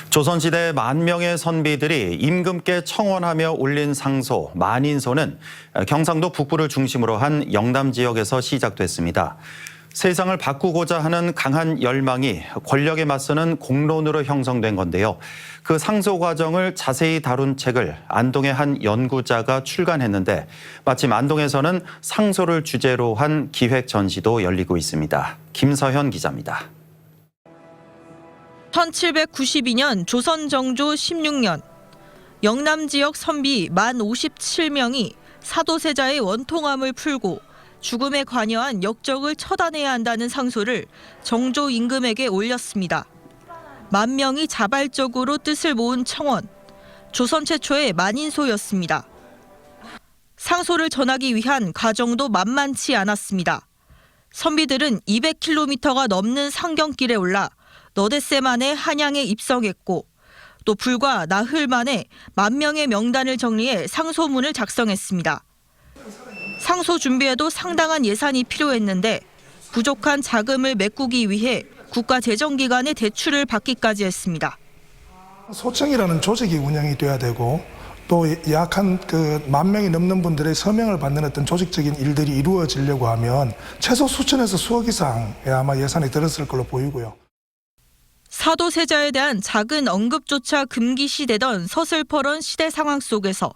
조선시대 만 명의 선비들이 임금께 청원하며 올린 상소, 만인소는 경상도 북부를 중심으로 한 영남 지역에서 시작됐습니다. 세상을 바꾸고자 하는 강한 열망이 권력에 맞서는 공론으로 형성된 건데요. 그 상소 과정을 자세히 다룬 책을 안동의 한 연구자가 출간했는데 마침 안동에서는 상소를 주제로 한 기획 전시도 열리고 있습니다. 김서현 기자입니다. 1792년 조선 정조 16년 영남 지역 선비 만 57명이 사도세자의 원통함을 풀고 죽음에 관여한 역적을 처단해야 한다는 상소를 정조 임금에게 올렸습니다. 만 명이 자발적으로 뜻을 모은 청원, 조선 최초의 만인소였습니다. 상소를 전하기 위한 과정도 만만치 않았습니다. 선비들은 200km가 넘는 상경길에 올라 너댓새 만에 한양에 입성했고 또 불과 나흘 만에 만 명의 명단을 정리해 상소문을 작성했습니다. 상소 준비에도 상당한 예산이 필요했는데 부족한 자금을 메꾸기 위해 국가재정기관의 대출을 받기까지 했습니다. 소청이라는 조직이 운영이 돼야 되고 또 약 한 만 명이 넘는 분들의 서명을 받는 어떤 조직적인 일들이 이루어지려고 하면 최소 수천에서 수억 이상의 아마 예산이 들었을 걸로 보이고요. 사도세자에 대한 작은 언급조차 금기시되던 서슬퍼런 시대 상황 속에서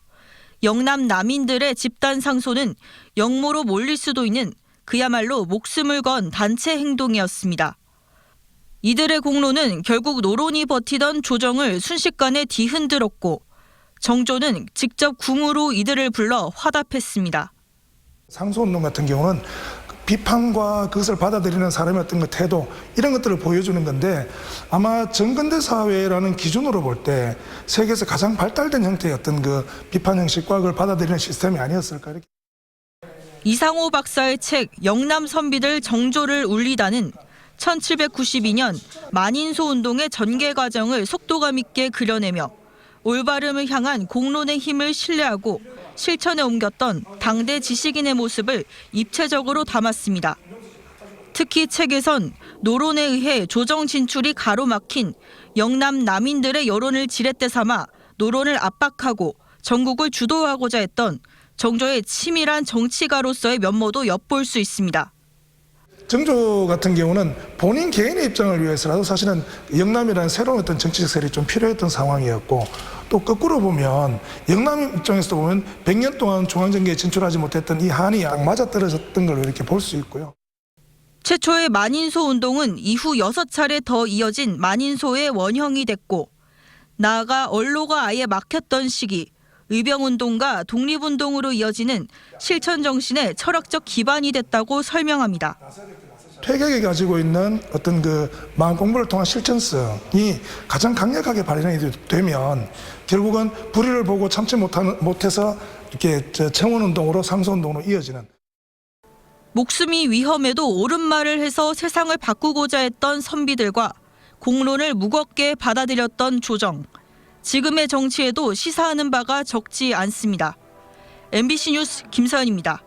영남 남인들의 집단 상소는 역모로 몰릴 수도 있는 그야말로 목숨을 건 단체 행동이었습니다. 이들의 공로는 결국 노론이 버티던 조정을 순식간에 뒤흔들었고 정조는 직접 궁으로 이들을 불러 화답했습니다. 상소운동 같은 경우는 비판과 그것을 받아들이는 사람의 어떤 태도 이런 것들을 보여주는 건데 아마 정근대 사회라는 기준으로 볼 때 세계에서 가장 발달된 형태의 어떤 그 비판 형식과 그걸 받아들이는 시스템이 아니었을까 이렇게. 이상호 박사의 책 영남 선비들 정조를 울리다는 1792년 만인소 운동의 전개 과정을 속도감 있게 그려내며 올바름을 향한 공론의 힘을 신뢰하고 실천에 옮겼던 당대 지식인의 모습을 입체적으로 담았습니다. 특히 책에선 노론에 의해 조정 진출이 가로막힌 영남 남인들의 여론을 지렛대 삼아 노론을 압박하고 전국을 주도하고자 했던 정조의 치밀한 정치가로서의 면모도 엿볼 수 있습니다. 정조 같은 경우는 본인 개인의 입장을 위해서라도 사실은 영남이라는 새로운 어떤 정치적 세력이 좀 필요했던 상황이었고 또 거꾸로 보면 영남 입장에서 보면 100년 동안 중앙정계에 진출하지 못했던 이 한이 딱 맞아떨어졌던 걸로 이렇게 볼 수 있고요. 최초의 만인소 운동은 이후 6차례 더 이어진 만인소의 원형이 됐고 나아가 언로가 아예 막혔던 시기 의병운동과 독립운동으로 이어지는 실천 정신의 철학적 기반이 됐다고 설명합니다. 퇴격이 가지고 있는 어떤 그 마음 공부를 통한 실천성이 가장 강력하게 발현이 되면 결국은 불의를 보고 참지 못해서 이렇게 청원운동으로 상소운동으로 이어지는. 목숨이 위험해도 옳은 말을 해서 세상을 바꾸고자 했던 선비들과 공론을 무겁게 받아들였던 조정. 지금의 정치에도 시사하는 바가 적지 않습니다. MBC 뉴스 김서연입니다.